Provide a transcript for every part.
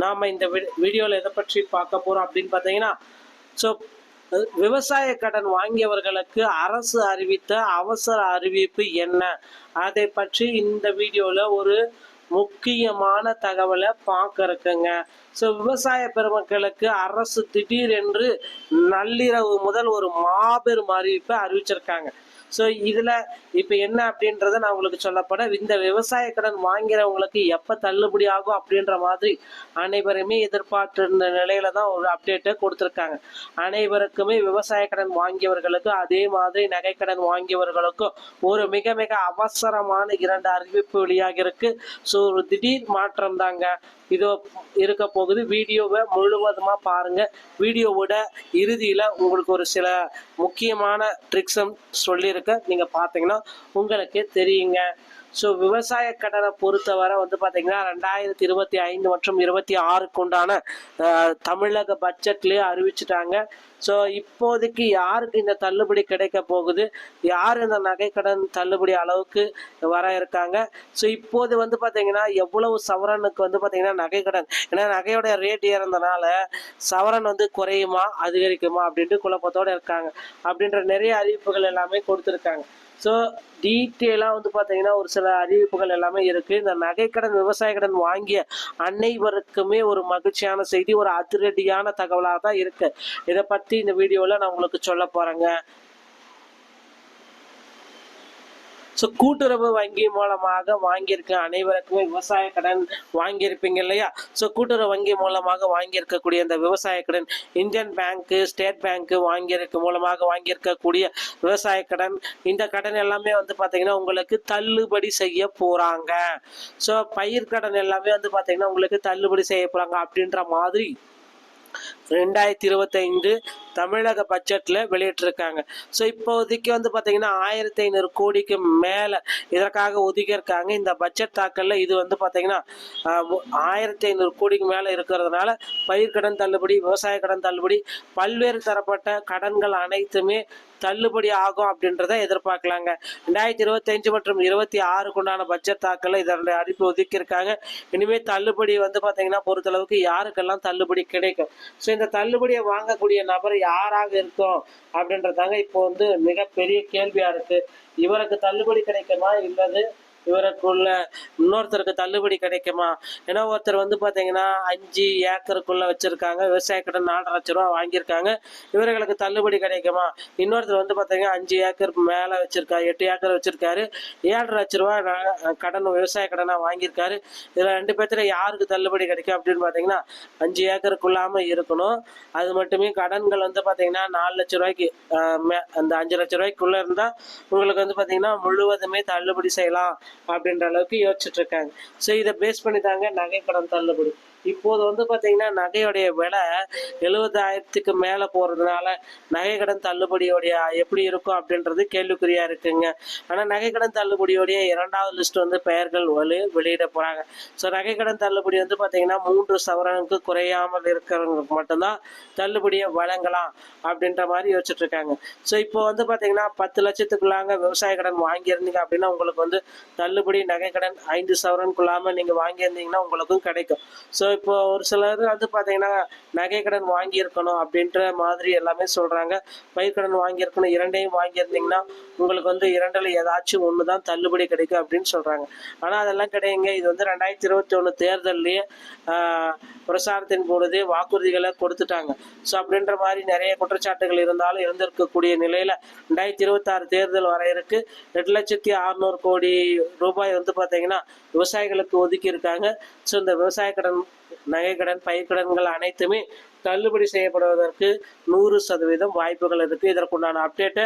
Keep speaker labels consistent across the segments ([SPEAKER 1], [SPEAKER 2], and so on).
[SPEAKER 1] நாம இந்த வீடியோல எதை பற்றி பார்க்க போறோம் அப்படின்னு பார்த்தீங்கன்னா, ஸோ விவசாய கடன் வாங்கியவர்களுக்கு அரசு அறிவித்த அவசர அறிவிப்பு என்ன, அதை பற்றி இந்த வீடியோல ஒரு முக்கியமான தகவலை பார்க்க இருக்குங்க. ஸோ விவசாய பெருமக்களுக்கு அரசு திடீரென்று நள்ளிரவு முதல் ஒரு மாபெரும் அறிவிப்பை அறிவிச்சிருக்காங்க. ஸோ இதில் இப்போ என்ன அப்படின்றத நான் உங்களுக்கு சொல்லப்பட, இந்த விவசாய கடன் வாங்கிறவங்களுக்கு எப்போ தள்ளுபடி ஆகும் அப்படின்ற மாதிரி அனைவருமே எதிர்பார்த்திருந்த நிலையில தான் ஒரு அப்டேட்டை கொடுத்துருக்காங்க. அனைவருக்குமே விவசாய கடன் வாங்கியவர்களுக்கு அதே மாதிரி நகைக்கடன் வாங்கியவர்களுக்கும் ஒரு மிக மிக அவசரமான 2 அறிவிப்பு வெளியாக இருக்கு. ஸோ ஒரு திடீர் மாற்றம் தாங்க இதோ இருக்க போகுது. வீடியோவை முழுவதுமா பாருங்க. வீடியோவோட இறுதியில உங்களுக்கு ஒரு சில முக்கியமான ட்ரிக்ஸும் சொல்லியிருக்க, நீங்க பார்த்தீங்கன்னா உங்களுக்கே தெரியுங்க. ஸோ விவசாய கடனை பொறுத்தவரை வந்து பார்த்தீங்கன்னா 2025 மற்றும் 26க்கு உண்டான தமிழக பட்ஜெட்லேயே அறிவிச்சிட்டாங்க. ஸோ இப்போதைக்கு யாருக்கு இந்த தள்ளுபடி கிடைக்க போகுது, யார் இந்த நகைக்கடன் தள்ளுபடி அளவுக்கு வர இருக்காங்க. ஸோ இப்போது வந்து பார்த்தீங்கன்னா எவ்வளவு சவரனுக்கு வந்து பார்த்தீங்கன்னா நகைக்கடன், ஏன்னா நகையோட ரேட் ஏறந்தனால சவரன் வந்து குறையுமா அதிகரிக்குமா அப்படின்ட்டு குழப்பத்தோடு இருக்காங்க. அப்படின்ற நிறைய அறிவிப்புகள் எல்லாமே கொடுத்துருக்காங்க. ஸோ டீட்டெயிலாக வந்து பார்த்தீங்கன்னா ஒரு சில அறிவிப்புகள் எல்லாமே இருக்குது. இந்த நகைக்கடன் விவசாய கடன் வாங்கிய அனைவருக்குமே ஒரு மகிழ்ச்சியான செய்தி, ஒரு அதிரடியான தகவலாக தான் இருக்குது. இதை பற்றி இந்த வீடியோவில் நான் உங்களுக்கு சொல்ல போகிறேங்க. ஸோ கூட்டுறவு வங்கி மூலமாக வாங்கியிருக்க அனைவருக்குமே விவசாய கடன் வாங்கியிருப்பீங்க இல்லையா? ஸோ கூட்டுறவு வங்கி மூலமாக வாங்கியிருக்கக்கூடிய இந்த விவசாய கடன், இந்தியன் பேங்க்கு, ஸ்டேட் பேங்க்கு மூலமாக வாங்கியிருக்கக்கூடிய விவசாய கடன், இந்த கடன் எல்லாமே வந்து பார்த்தீங்கன்னா உங்களுக்கு தள்ளுபடி செய்ய போகிறாங்க. ஸோ பயிர் கடன் எல்லாமே வந்து பார்த்தீங்கன்னா உங்களுக்கு தள்ளுபடி செய்ய போகிறாங்க அப்படின்ற மாதிரி 2025 தமிழக பட்ஜெட்ல வெளியிட்டிருக்காங்க. ஸோ இப்போதைக்கு வந்து பார்த்தீங்கன்னா 1500 கோடிக்கு மேலே இதற்காக ஒதுக்கியிருக்காங்க. இந்த பட்ஜெட் தாக்கல்ல இது வந்து பார்த்தீங்கன்னா 1500 கோடிக்கு மேலே இருக்கிறதுனால பயிர் கடன் தள்ளுபடி, விவசாய கடன் தள்ளுபடி, பல்வேறு தரப்பட்ட கடன்கள் அனைத்துமே தள்ளுபடி ஆகும் அப்படின்றத எதிர்பார்க்கலாங்க. 2025 மற்றும் 26க்கு உண்டான பட்ஜெட் தாக்கல இதனுடைய அறிவிப்பு ஒதுக்கியிருக்காங்க. இனிமேல் தள்ளுபடி வந்து பார்த்தீங்கன்னா பொறுத்தளவுக்கு யாருக்கெல்லாம் தள்ளுபடி கிடைக்கும், ஸோ இந்த தள்ளுபடியை வாங்கக்கூடிய நபர் யாராக இருக்கும் அப்படின்றதாங்க இப்போ வந்து மிகப்பெரிய கேள்வியா இருக்கு. இவருக்கு தள்ளுபடி கிடைக்குமா இல்லது இவருக்குள்ள இன்னொருத்தருக்கு தள்ளுபடி கிடைக்குமா? ஏன்னா ஒருத்தர் வந்து பார்த்தீங்கன்னா 5 ஏக்கருக்குள்ள வச்சிருக்காங்க, விவசாய கடன் 4.5 லட்ச ரூபா வாங்கியிருக்காங்க, இவர்களுக்கு தள்ளுபடி கிடைக்குமா? இன்னொருத்தர் வந்து பார்த்தீங்கன்னா 5 ஏக்கர் மேலே வச்சிருக்காரு, 8 ஏக்கர் வச்சிருக்காரு, 7.5 லட்ச ரூபா கடன் விவசாய கடனாக வாங்கியிருக்காரு. இதில் 2 பேர்த்துல யாருக்கு தள்ளுபடி கிடைக்கும் அப்படின்னு பார்த்தீங்கன்னா 5 ஏக்கருக்குள்ளாம இருக்கணும். அது மட்டுமே கடன்கள் வந்து பார்த்தீங்கன்னா 4 லட்ச ரூபாய்க்கு அந்த 5 லட்ச ரூபாய்க்குள்ள இருந்தால் உங்களுக்கு வந்து பார்த்தீங்கன்னா முழுவதுமே தள்ளுபடி செய்யலாம் அப்படின்ற அளவுக்கு யோசிச்சுட்டு இருக்காங்க. ஸோ இதை பேஸ் பண்ணி தாங்க நகை கடன் தள்ளுபடி. இப்போது வந்து பார்த்தீங்கன்னா நகையுடைய விலை 70,000க்கு மேலே போகிறதுனால நகை கடன் தள்ளுபடியோடைய எப்படி இருக்கும் அப்படின்றது கேள்விக்குறியா இருக்குங்க. ஆனால் நகை கடன் தள்ளுபடியோடைய 2வது லிஸ்ட் வந்து பெயர்கள் வெளியிட போகிறாங்க. ஸோ நகை கடன் தள்ளுபடி வந்து பார்த்தீங்கன்னா 3 சவரனுக்கு குறையாமல் இருக்கிறவங்களுக்கு மட்டும்தான் தள்ளுபடியை வழங்கலாம் அப்படின்ற மாதிரி யோசிச்சுட்டு இருக்காங்க. ஸோ இப்போ வந்து பார்த்தீங்கன்னா 10 லட்சத்துக்குள்ளாங்க விவசாய கடன் வாங்கியிருந்தீங்க அப்படின்னா உங்களுக்கு வந்து தள்ளுபடி நகை கடன் 5 சவரனுக்குள்ளாமல் நீங்கள் வாங்கியிருந்தீங்கன்னா உங்களுக்கும் கிடைக்கும். ஸோ இப்போ ஒரு சிலர் வந்து பார்த்தீங்கன்னா நகை கடன் வாங்கியிருக்கணும் அப்படின்ற மாதிரி எல்லாமே சொல்கிறாங்க. பயிர் கடன் வாங்கியிருக்கணும், 2யும் வாங்கியிருந்தீங்கன்னா உங்களுக்கு வந்து 2ல் ஏதாச்சும் ஒன்று தான் தள்ளுபடி கிடைக்கும் அப்படின்னு சொல்கிறாங்க. ஆனால் அதெல்லாம் கிடையாதுங்க. இது வந்து 2021 தேர்தல்லையே பிரசாரத்தின் பொழுதே வாக்குறுதிகளை கொடுத்துட்டாங்க. ஸோ அப்படின்ற மாதிரி நிறைய குற்றச்சாட்டுகள் இருந்தாலும் இருந்திருக்கக்கூடிய நிலையில் 2026 தேர்தல் வர இருக்கு. 8,600 கோடி ரூபாய் வந்து பார்த்தீங்கன்னா விவசாயிகளுக்கு ஒதுக்கி இருக்காங்க. ஸோ இந்த விவசாய கடன், நகை கடன், பயிர் கடன்கள் அனைத்துமே தள்ளுபடி செய்யப்படுவதற்கு 100% வாய்ப்புகள் இருக்குது. இதற்குண்டான அப்டேட்டை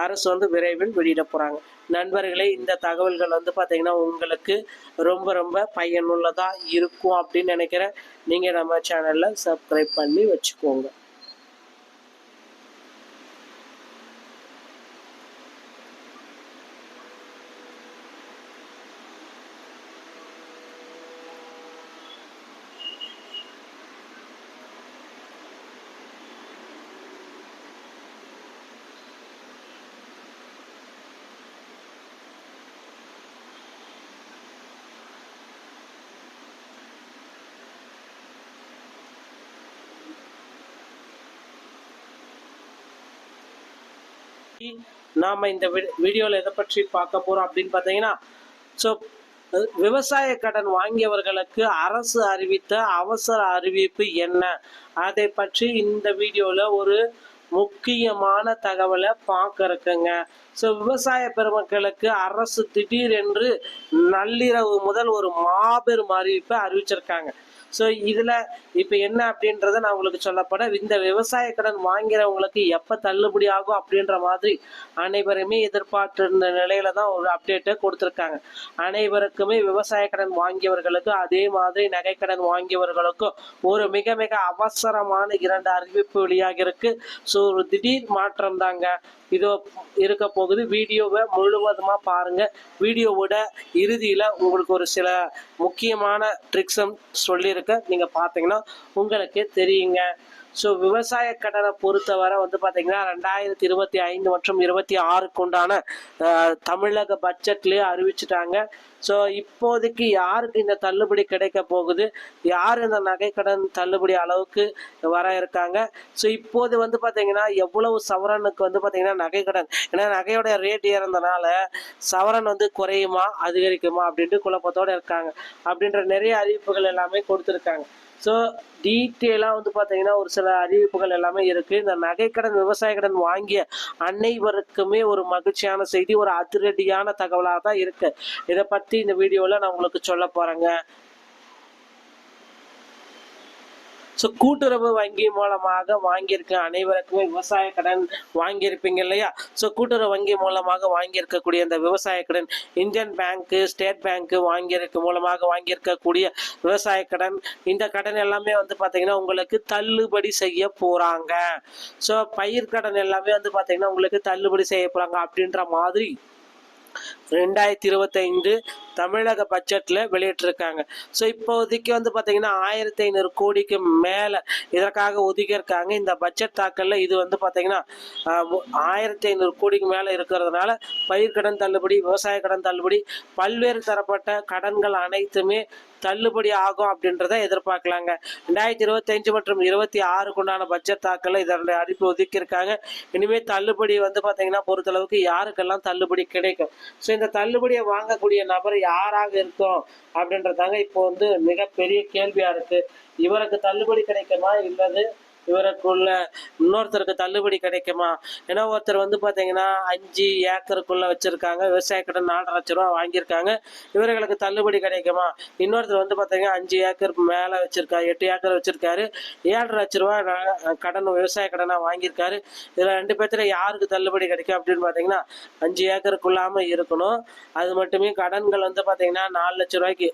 [SPEAKER 1] அரசு வந்து விரைவில் வெளியிட போகிறாங்க. நண்பர்களே, இந்த தகவல்கள் வந்து பார்த்தீங்கன்னா உங்களுக்கு ரொம்ப ரொம்ப பயனுள்ளதாக இருக்கும் அப்படின்னு நினைக்கிறேன். நீங்கள் நம்ம சேனலில் சப்ஸ்கிரைப் பண்ணி வச்சுக்கோங்க. நாம இந்த வீடியோல எதை பற்றி பார்க்க போறோம் அப்படின்னு பார்த்தீங்கன்னா, ஸோ விவசாய கடன் வாங்கியவர்களுக்கு அரசு அறிவித்த அவசர அறிவிப்பு என்ன, அதை பற்றி இந்த வீடியோல ஒரு முக்கியமான தகவலை பார்க்க இருக்குங்க. ஸோ விவசாய பெருமக்களுக்கு அரசு திடீரென்று நள்ளிரவு முதல் ஒரு மாபெரும் அறிவிப்பை அறிவிச்சிருக்காங்க. ஸோ இதில் இப்போ என்ன அப்படின்றத நான் உங்களுக்கு சொல்லப்போனேன். இந்த விவசாய கடன் வாங்கிறவங்களுக்கு எப்போ தள்ளுபடி ஆகும் அப்படின்ற மாதிரி அனைவருமே எதிர்பார்த்திருந்த நிலையில தான் ஒரு அப்டேட்டை கொடுத்துருக்காங்க. அனைவருக்குமே விவசாய கடன் வாங்கியவர்களுக்கு அதே மாதிரி நகைக்கடன் வாங்கியவர்களுக்கும் ஒரு மிக மிக அவசரமான 2 அறிவிப்பு வெளியாக இருக்கு. ஸோ ஒரு திடீர் மாற்றம் தாங்க இதோ இருக்க போகுது. வீடியோவை முழுவதுமா பாருங்க. வீடியோவோட இறுதியில உங்களுக்கு ஒரு சில முக்கியமான ட்ரிக்ஸும் சொல்லியிருக்க, நீங்க பார்த்தீங்கன்னா உங்களுக்கே தெரியுங்க. ஸோ விவசாய கடனை பொறுத்தவரை வந்து பார்த்தீங்கன்னா 2025 மற்றும் 26க்கு உண்டான தமிழக பட்ஜெட்லேயே அறிவிச்சுட்டாங்க. ஸோ இப்போதைக்கு யாருக்கு இந்த தள்ளுபடி கிடைக்க போகுது, யார் இந்த நகைக்கடன் தள்ளுபடி அளவுக்கு வர இருக்காங்க. ஸோ இப்போது வந்து பார்த்தீங்கன்னா எவ்வளவு சவரனுக்கு வந்து பார்த்தீங்கன்னா நகைக்கடன், ஏன்னா நகையோட ரேட் ஏறதுனால சவரன் வந்து குறையுமா அதிகரிக்குமா அப்படின்ட்டு குழப்பத்தோடு இருக்காங்க. அப்படின்ற நிறைய அறிவிப்புகள் எல்லாமே கொடுத்துருக்காங்க. ஸோ டீட்டெயிலாக வந்து பார்த்தீங்கன்னா ஒரு சில அறிவிப்புகள் எல்லாமே இருக்குது. இந்த நகைக்கடன் விவசாய கடன் வாங்கிய அனைவருக்குமே ஒரு மகிழ்ச்சியான செய்தி, ஒரு அதிரடியான தகவலாக தான் இருக்குது. இதை பற்றி இந்த வீடியோவில் நான் உங்களுக்கு சொல்ல போகிறேங்க. ஸோ கூட்டுறவு வங்கி மூலமாக வாங்கியிருக்க அனைவருக்குமே விவசாய கடன் வாங்கியிருப்பீங்க இல்லையா? ஸோ கூட்டுறவு வங்கி மூலமாக வாங்கியிருக்கக்கூடிய இந்த விவசாய கடன், இந்தியன் பேங்க்கு, ஸ்டேட் பேங்க்கு மூலமாக வாங்கியிருக்கக்கூடிய விவசாய கடன், இந்த கடன் எல்லாமே வந்து பார்த்தீங்கன்னா உங்களுக்கு தள்ளுபடி செய்ய போகிறாங்க. ஸோ பயிர் கடன் எல்லாமே வந்து பார்த்தீங்கன்னா உங்களுக்கு தள்ளுபடி செய்ய போகிறாங்க அப்படின்ற மாதிரி 2025 தமிழக பட்ஜெட்ல வெளியிட்டிருக்காங்க. ஸோ இப்போதைக்கு வந்து பார்த்தீங்கன்னா 1500 கோடிக்கு மேலே இதற்காக ஒதுக்கியிருக்காங்க. இந்த பட்ஜெட் தாக்கல்ல இது வந்து பார்த்தீங்கன்னா 1500 கோடிக்கு மேலே இருக்கிறதுனால பயிர்க்கடன் தள்ளுபடி, விவசாய கடன் தள்ளுபடி, பல்வேறு தரப்பட்ட கடன்கள் அனைத்துமே தள்ளுபடி ஆகும் அப்படின்றத எதிர்பார்க்கலாங்க. 2025 மற்றும் 26க்கு உண்டான பட்ஜெட் தாக்கல்ல இதனுடைய அறிவிப்பு ஒதுக்கியிருக்காங்க. இனிமேல் தள்ளுபடி வந்து பார்த்தீங்கன்னா பொறுத்தளவுக்கு யாருக்கெல்லாம் தள்ளுபடி கிடைக்கும், ஸோ இந்த தள்ளுபடியை வாங்கக்கூடிய நபர் யாராக இருக்கும் அப்படின்றதாங்க இப்போ வந்து மிகப்பெரிய கேள்வியா இருக்கு. இவருக்கு தள்ளுபடி கிடைக்குமா இல்லது இவருக்குள்ள இன்னொருத்தருக்கு தள்ளுபடி கிடைக்குமா? ஏன்னா ஒருத்தர் வந்து பார்த்தீங்கன்னா 5 ஏக்கருக்குள்ள வச்சிருக்காங்க, விவசாய கடன் 4.5 லட்ச ரூபா வாங்கியிருக்காங்க, இவர்களுக்கு தள்ளுபடி கிடைக்குமா? இன்னொருத்தர் வந்து பார்த்தீங்கன்னா 5 ஏக்கர் மேலே வச்சிருக்காரு, 8 ஏக்கர் வச்சிருக்காரு, 7.5 லட்ச ரூபா கடன் விவசாய கடனாக வாங்கியிருக்காரு. இதில் 2 பேர்த்துல யாருக்கு தள்ளுபடி கிடைக்கும் அப்படின்னு பார்த்தீங்கன்னா 5 ஏக்கருக்குள்ளாம இருக்கணும். அது மட்டுமே கடன்கள் வந்து பார்த்தீங்கன்னா 4 லட்ச ரூபாய்க்கு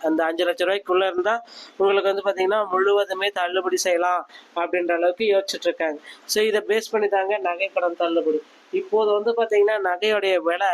[SPEAKER 1] அந்த 5 லட்ச ரூபாய்க்குள்ள இருந்தால் உங்களுக்கு வந்து பார்த்தீங்கன்னா முழுவதுமே தள்ளுபடி செய்யலாம் அப்படின்ற அளவுக்கு யோசிச்சுட்டு இருக்காங்க. ஸோ இதை பேஸ் பண்ணி தாங்க நகை கடன் தள்ளுபடி. இப்போது வந்து பார்த்தீங்கன்னா நகையுடைய விலை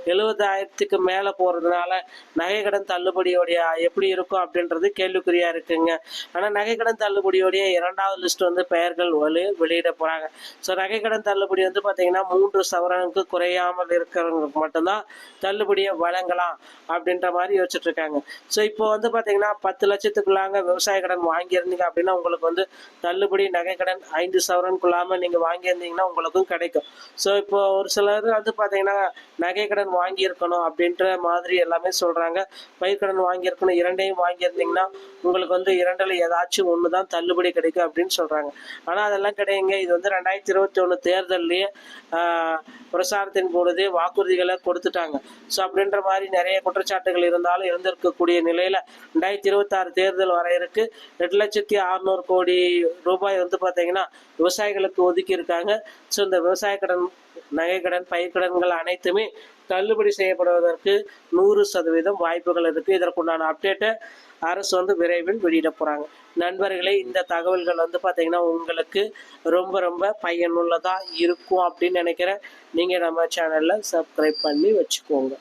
[SPEAKER 1] 70,000க்கு மேலே போகிறதுனால நகை கடன் தள்ளுபடியோடைய எப்படி இருக்கும் அப்படின்றது கேள்விக்குறியா இருக்குங்க. ஆனால் நகை கடன் தள்ளுபடியோடைய 2வது லிஸ்ட் வந்து பெயர்கள் வெளியிட போகிறாங்க. ஸோ நகை கடன் தள்ளுபடி வந்து பார்த்தீங்கன்னா 3 சவரனுக்கு குறையாமல் இருக்கிறவங்களுக்கு மட்டும்தான் தள்ளுபடியை வழங்கலாம் அப்படின்ற மாதிரி யோசிச்சுட்டு இருக்காங்க. ஸோ இப்போ வந்து பார்த்தீங்கன்னா 10 லட்சத்துக்குள்ளாங்க விவசாய கடன் வாங்கியிருந்தீங்க அப்படின்னா உங்களுக்கு வந்து தள்ளுபடி நகை கடன் 5 சவரனுக்குள்ளாமல் நீங்கள் வாங்கியிருந்தீங்கன்னா உங்களுக்கும் கிடைக்கும். ஸோ இப்போ ஒரு சிலர் வந்து பார்த்தீங்கன்னா நகை கடன் வாங்கியிருக்கணும் அப்படின்ற மாதிரி எல்லாமே சொல்கிறாங்க. பயிர்க்கடன் வாங்கியிருக்கணும், 2ஐயும் வாங்கியிருந்தீங்கன்னா உங்களுக்கு வந்து 2ல் ஏதாச்சும் ஒன்று தான் தள்ளுபடி கிடைக்கும் அப்படின்னு சொல்கிறாங்க. ஆனால் அதெல்லாம் கிடையாதுங்க. இது வந்து 2021 தேர்தல்லையே பிரசாரத்தின் பொழுதே வாக்குறுதிகளை கொடுத்துட்டாங்க. ஸோ அப்படின்ற மாதிரி நிறைய குற்றச்சாட்டுகள் இருந்தாலும் இருந்திருக்கக்கூடிய நிலையில் 2026 தேர்தல் வர இருக்கு. 2,600 கோடி ரூபாய் வந்து பார்த்தீங்கன்னா விவசாயிகளுக்கு ஒதுக்கி இருக்காங்க. ஸோ இந்த விவசாய கடன், நகைக்கடன், பயிர்க்கடன்கள் அனைத்துமே தள்ளுபடி செய்யப்படுவதற்கு 100% வாய்ப்புகள் இருக்குது. இதற்குண்டான அப்டேட்டை அரசு வந்து விரைவில் வெளியிட போகிறாங்க. நண்பர்களே, இந்த தகவல்கள் வந்து பார்த்தீங்கன்னா உங்களுக்கு ரொம்ப ரொம்ப பயனுள்ளதாக இருக்கும் அப்படின்னு நினைக்கிறேன். நீங்கள் நம்ம சேனலில் சப்ஸ்கிரைப் பண்ணி வச்சுக்கோங்க.